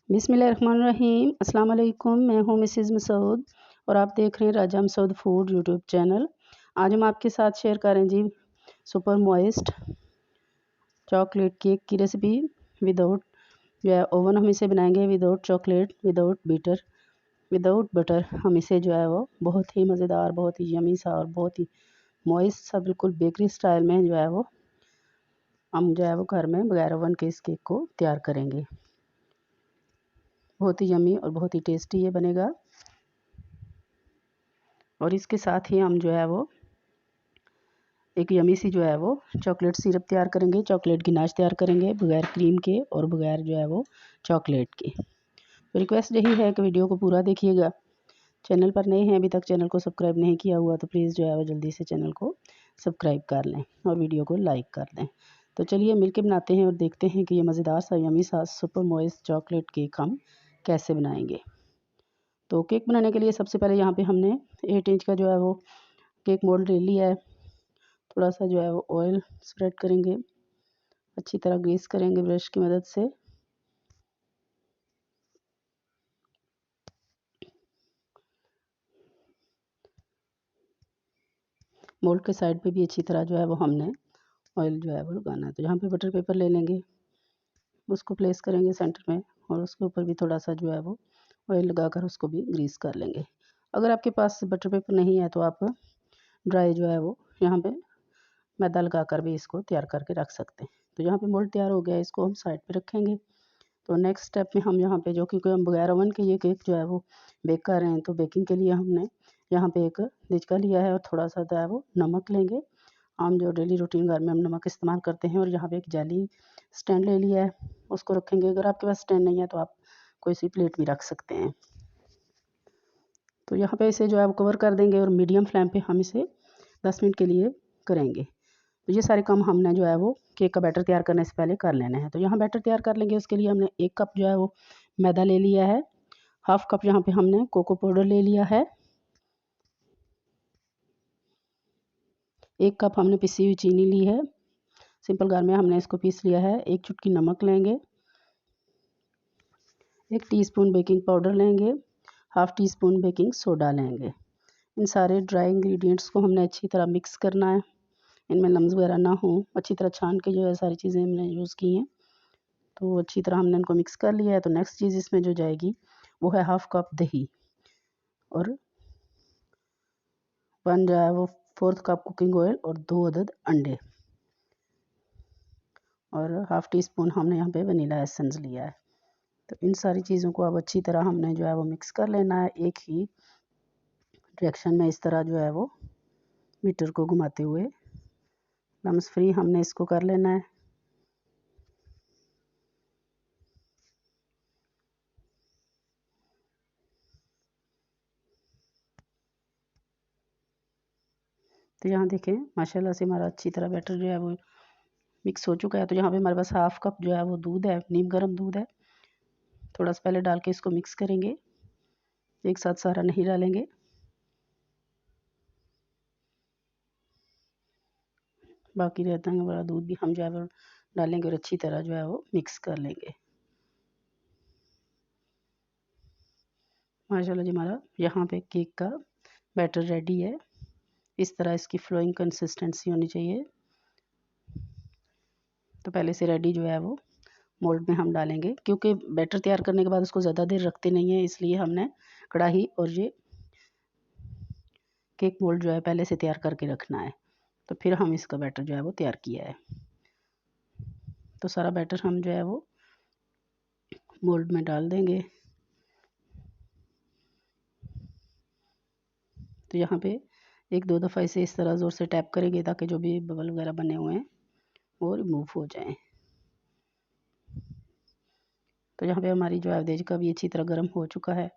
बिस्मिल्लाहिर्रहमानिर्रहीम। अस्सलाम वालेकुम। मैं हूँ मिसेज़ मसूद और आप देख रहे हैं Raja Masood food YouTube channel. आज हम आपके साथ शेयर करें जी सुपर मॉइस्ट चॉकलेट केक की रेसिपी विदाउट जो है ओवन हम इसे बनाएंगे, without chocolate, without beater, without butter. हम इसे जो है वो बहुत ही मज़ेदार, बहुत ही यमी सा और बहुत ही मॉइस्ट सा बिल्कुल बेकरी स्टाइल में जो है वो हम जो है वो घर में बगैर ओवन के इस केक को तैयार करेंगे। बहुत ही यमी और बहुत ही टेस्टी ये बनेगा। और इसके साथ ही हम जो है वो एक यमी सी जो है वो चॉकलेट सिरप तैयार करेंगे, चॉकलेट गिनाश तैयार करेंगे बगैर क्रीम के और बगैर जो है वो चॉकलेट के। तो रिक्वेस्ट यही है कि वीडियो को पूरा देखिएगा। चैनल पर नए हैं, अभी तक चैनल को सब्सक्राइब नहीं किया हुआ तो प्लीज़ जो है वो जल्दी से चैनल को सब्सक्राइब कर लें और वीडियो को लाइक कर दें। तो चलिए मिलके बनाते हैं और देखते हैं कि ये मज़ेदार सा यमी सा सुपर मॉइस्ट चॉकलेट केक हम कैसे बनाएंगे। तो केक बनाने के लिए सबसे पहले यहाँ पे हमने 8 इंच का जो है वो केक मोल्ड ले लिया है। थोड़ा सा जो है वो ऑयल स्प्रेड करेंगे, अच्छी तरह ग्रीस करेंगे ब्रश की मदद से। मोल्ड के साइड पे भी अच्छी तरह जो है वो हमने ऑयल जो है वो लगाना है। तो यहाँ पे बटर पेपर ले लेंगे, उसको प्लेस करेंगे सेंटर में और उसके ऊपर भी थोड़ा सा जो है वो ऑयल लगाकर उसको भी ग्रीस कर लेंगे। अगर आपके पास बटर पेपर नहीं है तो आप ड्राई जो है वो यहाँ पे मैदा लगा कर भी इसको तैयार करके रख सकते हैं। तो यहाँ पे मोल्ड तैयार हो गया, इसको हम साइड पे रखेंगे। तो नेक्स्ट स्टेप में हम यहाँ पे जो क्योंकि हम बगैर ओवन के ये केक जो है वो बेक कर रहे हैं, तो बेकिंग के लिए हमने यहाँ पे एक दिचका लिया है और थोड़ा सा जो है वो नमक लेंगे। हम जो डेली रूटीन घर में हम नमक इस्तेमाल करते हैं। और यहाँ पे एक जाली स्टैंड ले लिया है, उसको रखेंगे। अगर आपके पास स्टैंड नहीं है तो आप कोई सी प्लेट भी रख सकते हैं। तो यहाँ पे इसे जो है वो कवर कर देंगे और मीडियम फ्लेम पे हम इसे 10 मिनट के लिए करेंगे। तो ये सारे काम हमने जो है वो केक का बैटर तैयार करने से पहले कर लेने हैं। तो यहाँ बैटर तैयार कर लेंगे, उसके लिए हमने 1 कप जो है वो मैदा ले लिया है, हाफ कप यहाँ पे हमने कोको पाउडर ले लिया है, 1 कप हमने पिसी हुई चीनी ली है, सिंपल घर में हमने इसको पीस लिया है। 1 चुटकी नमक लेंगे, 1 टीस्पून बेकिंग पाउडर लेंगे, half tea spoon baking soda लेंगे। इन सारे ड्राई इंग्रेडिएंट्स को हमने अच्छी तरह मिक्स करना है, इनमें लम्स वगैरह ना हो। अच्छी तरह छान के जो है सारी चीज़ें हमने यूज़ की हैं। तो अच्छी तरह हमने इनको मिक्स कर लिया है। तो नेक्स्ट चीज़ इसमें जो जाएगी वो है हाफ कप दही और 1 जो है वो 4th कप कुकिंग ऑयल और 2 अदद अंडे और हाफ टी स्पून हमने यहाँ पे वनीला एसेंस लिया है। तो इन सारी चीज़ों को अब अच्छी तरह हमने जो है वो मिक्स कर लेना है, एक ही डायरेक्शन में इस तरह जो है वो बीटर को घुमाते हुए लम्स फ्री हमने इसको कर लेना है। तो यहाँ देखें माशाल्लाह से हमारा अच्छी तरह बैटर जो है वो मिक्स हो चुका है। तो यहाँ पे हमारे पास हाफ कप जो है वो दूध है, नीम गर्म दूध है। थोड़ा सा पहले डाल के इसको मिक्स करेंगे, एक साथ सारा नहीं डालेंगे। बाकी रहता है वाला दूध भी हम जो है वो डालेंगे और अच्छी तरह जो है वो मिक्स कर लेंगे। माशाल्लाह जी हमारा यहाँ पे केक का बैटर रेडी है। इस तरह इसकी फ्लोइंग कंसिस्टेंसी होनी चाहिए। तो पहले से रेडी जो है वो मोल्ड में हम डालेंगे, क्योंकि बैटर तैयार करने के बाद उसको ज़्यादा देर रखते नहीं है, इसलिए हमने कढ़ाई और ये केक मोल्ड जो है पहले से तैयार करके रखना है। तो फिर हम इसका बैटर जो है वो तैयार किया है। तो सारा बैटर हम जो है वो मोल्ड में डाल देंगे। तो यहाँ पे 1-2 दफ़ा इसे इस तरह ज़ोर से टैप करेंगे ताकि जो भी बबल वगैरह बने हुए हैं वो रिमूव हो जाएं। तो यहाँ पे हमारी जो है का भी अच्छी तरह गर्म हो चुका है।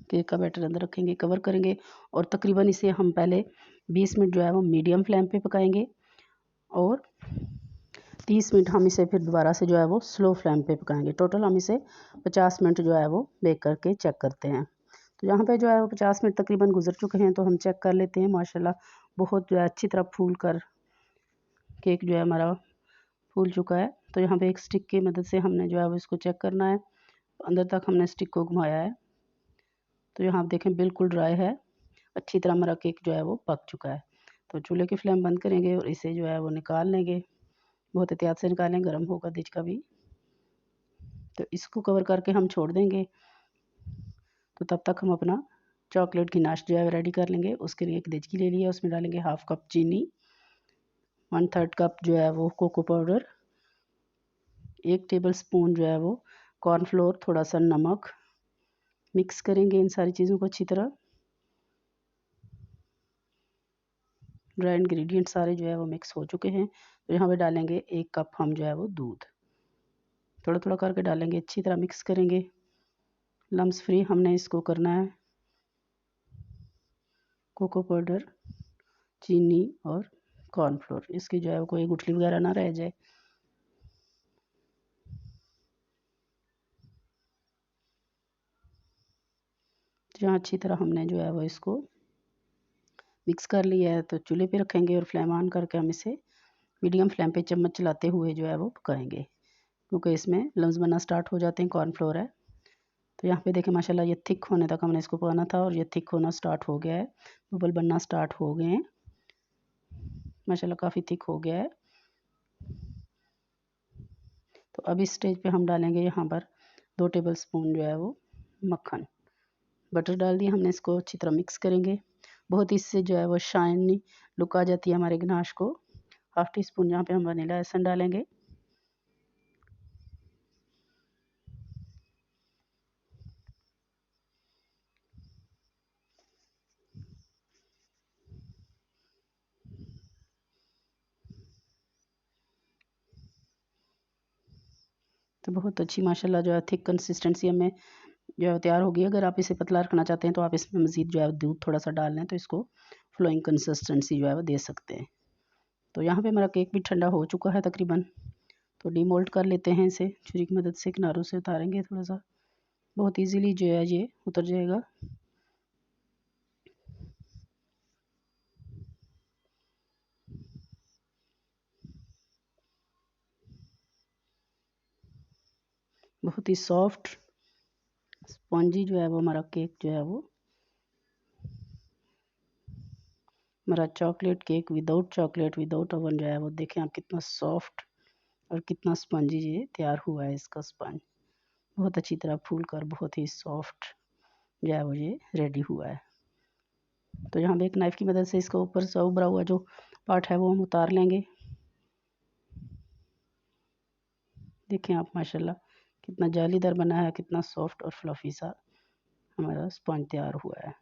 केक का बैटर अंदर रखेंगे, कवर करेंगे और तकरीबन इसे हम पहले 20 मिनट जो है वो मीडियम फ्लेम पे पकाएंगे और 30 मिनट हम इसे फिर दोबारा से जो है वो स्लो फ्लेम पे पकाएंगे। टोटल हम इसे 50 मिनट जो है वो बेक करके चेक करते हैं। तो यहाँ पे जो है वो 50 मिनट तकरीबन गुजर चुके हैं, तो हम चेक कर लेते हैं। माशाल्लाह बहुत जो है अच्छी तरह फूल कर केक जो है हमारा फूल चुका है। तो यहाँ पे एक स्टिक की मदद से हमने जो है वो इसको चेक करना है। अंदर तक हमने स्टिक को घुमाया है। तो यहाँ आप देखें बिल्कुल ड्राई है, अच्छी तरह हमारा केक जो है वो पक चुका है। तो चूल्हे की फ्लेम बंद करेंगे और इसे जो है वो निकाल लेंगे। बहुत एहतियात से निकालें, गर्म होगा डिच का भी। तो इसको कवर करके हम छोड़ देंगे। तो तब तक हम अपना चॉकलेट की नाश जो है रेडी कर लेंगे। उसके लिए एक देचकी ले लिया, उसमें डालेंगे 1/2 कप चीनी, 1/3 कप जो है वो कोको पाउडर, 1 टेबलस्पून जो है वो कॉर्नफ्लोर, थोड़ा सा नमक। मिक्स करेंगे इन सारी चीज़ों को अच्छी तरह। ड्राई इंग्रेडिएंट सारे जो है वो मिक्स हो चुके हैं। तो यहाँ पे डालेंगे 1 कप हम जो है वो दूध, थोड़ा थोड़ा करके डालेंगे, अच्छी तरह मिक्स करेंगे। लम्स फ्री हमने इसको करना है। कोको पाउडर, चीनी और कॉर्नफ्लोर, इसकी जो है वो कोई गुठली वगैरह ना रह जाए। जहाँ अच्छी तरह हमने जो है वो इसको मिक्स कर लिया है, तो चूल्हे पे रखेंगे और फ्लेम ऑन करके हम इसे मीडियम फ्लेम पे चम्मच चलाते हुए जो है वो पकाएंगे, क्योंकि इसमें लम्स बनना स्टार्ट हो जाते हैं, कॉर्नफ्लोर है। तो यहाँ पे देखें माशाल्लाह ये थिक होने तक हमने इसको पकाना था और ये थिक होना स्टार्ट हो गया है, बबल बनना स्टार्ट हो गए हैं माशाल्लाह, काफ़ी थिक हो गया है। तो अब इस स्टेज पे हम डालेंगे यहाँ पर 2 टेबलस्पून जो है वो मक्खन, बटर डाल दिया हमने, इसको अच्छी तरह मिक्स करेंगे। बहुत इससे जो है वो शाइनी लुक आ जाती है हमारे गनाश को। 1/2 टीस्पून यहाँ पे हम वनीला एसेंस डालेंगे। तो बहुत अच्छी माशाल्लाह जो है थिक कंसिस्टेंसी हमें जो है तैयार होगी। अगर आप इसे पतला रखना चाहते हैं तो आप इसमें मज़ीद जो है दूध थोड़ा सा डाल लें, तो इसको फ्लोइंग कंसिस्टेंसी जो है वो दे सकते हैं। तो यहाँ पे हमारा केक भी ठंडा हो चुका है तकरीबन। तो डीमोल्ड कर लेते हैं इसे, छुरी की मदद से किनारों से उतारेंगे थोड़ा सा, बहुत ईजीली जो है ये उतर जाएगा। बहुत ही सॉफ्ट स्पॉन्जी जो है वो हमारा केक जो है वो हमारा chocolate cake without chocolate without oven जो है वो देखें आप कितना सॉफ्ट और कितना स्पंजी ये तैयार हुआ है। इसका स्पंज बहुत अच्छी तरह फूल कर बहुत ही सॉफ्ट जो है वो ये रेडी हुआ है। तो यहाँ पे एक नाइफ़ की मदद से इसका ऊपर से उभरा हुआ जो पार्ट है वो हम उतार लेंगे। देखें आप माशाल्लाह कितना जालीदार बना है, कितना सॉफ्ट और फ्लफ़ी सा हमारा स्पंज तैयार हुआ है।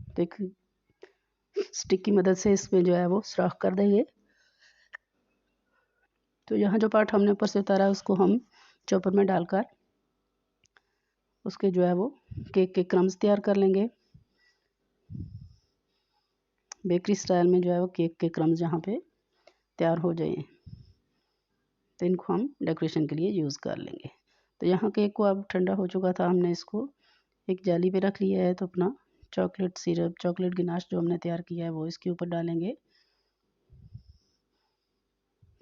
तो एक स्टिक की मदद से इसमें जो है वो सुराख कर देंगे। तो यहाँ जो पार्ट हमने ऊपर से उतारा है उसको हम चॉपर में डालकर उसके जो है वो केक के क्रम्स तैयार कर लेंगे। बेकरी स्टाइल में जो है वो केक के क्रम्स यहाँ पे तैयार हो जाए, तो इनको हम डेकोरेशन के लिए यूज़ कर लेंगे। तो यहाँ केक को अब ठंडा हो चुका था, हमने इसको एक जाली पे रख लिया है। तो अपना चॉकलेट सिरप, चॉकलेट गिनाश जो हमने तैयार किया है वो इसके ऊपर डालेंगे।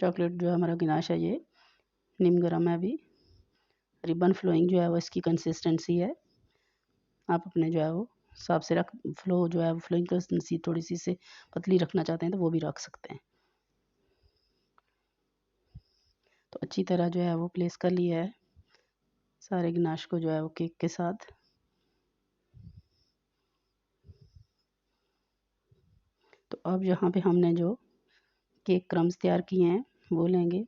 चॉकलेट जो हमारा गिनाश है ये निम गर्म है अभी, रिबन फ्लोइंग जो है वो इसकी कंसिस्टेंसी है। आप अपने जो है वो हिसाब से रख फ्लो जो है वो फ्लोइंग कंसिस्टेंसी थोड़ी सी से पतली रखना चाहते हैं तो वो भी रख सकते हैं। तो अच्छी तरह जो है वो प्लेस कर लिया है सारे गिनाश को जो है वो केक के साथ। तो अब यहाँ पे हमने जो केक क्रम्स तैयार किए हैं वो लेंगे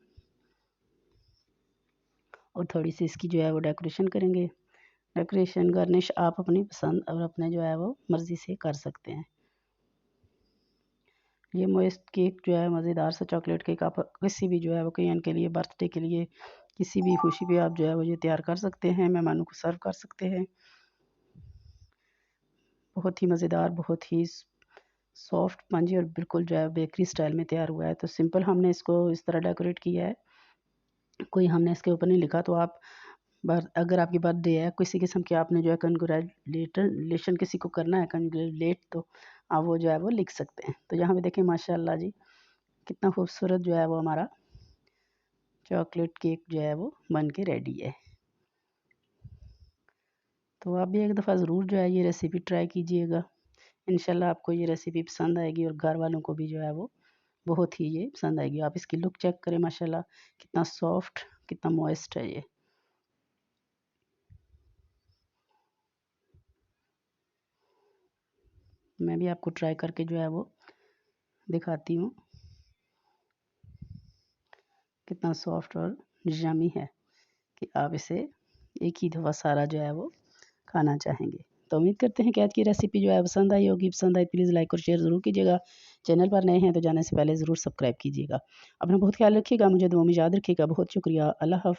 और थोड़ी सी इसकी जो है वो डेकोरेशन करेंगे। डेकोरेशन गार्निश आप अपनी पसंद और अपने जो है वो मर्ज़ी से कर सकते हैं। ये मोइस्ट केक जो है मज़ेदार सा चॉकलेट केक आप किसी भी जो है वो ओकेजन के लिए, बर्थडे के लिए, किसी भी खुशी पे आप जो है वो ये तैयार कर सकते हैं, मेहमानों को सर्व कर सकते हैं। बहुत ही मज़ेदार, बहुत ही सॉफ्ट स्पंजी और बिल्कुल जो है बेकरी स्टाइल में तैयार हुआ है। तो सिंपल हमने इसको इस तरह डेकोरेट किया है, कोई हमने इसके ऊपर नहीं लिखा। तो आप अगर आपकी बर्थडे है, किसी किस्म की आपने जो है कंग्रेचुलेशन किसी को करना है कंग्रेचुलेट, तो आप वो जो है वो लिख सकते हैं। तो यहाँ पे देखिए माशाल्लाह जी कितना खूबसूरत जो है वो हमारा चॉकलेट केक जो है वो बन के रेडी है। तो आप भी एक दफ़ा ज़रूर जो है ये रेसिपी ट्राई कीजिएगा। इंशाल्लाह आपको ये रेसिपी पसंद आएगी और घर वालों को भी जो है वो बहुत ही ये पसंद आएगी। आप इसकी लुक चेक करें, माशाल्लाह कितना सॉफ्ट, कितना मॉइस्ट है ये। मैं भी आपको ट्राई करके जो है वो दिखाती हूँ कितना सॉफ्ट और यम्मी है कि आप इसे एक ही दफ़ा सारा जो है वो खाना चाहेंगे। तो उम्मीद करते हैं कि आज की रेसिपी जो है पसंद आई होगी। पसंद आई प्लीज़ लाइक और शेयर ज़रूर कीजिएगा। चैनल पर नए हैं तो जाने से पहले ज़रूर सब्सक्राइब कीजिएगा। अपना बहुत ख्याल रखिएगा, मुझे दुआ में याद रखिएगा। बहुत शुक्रिया। अल्लाह हाफ़िज़।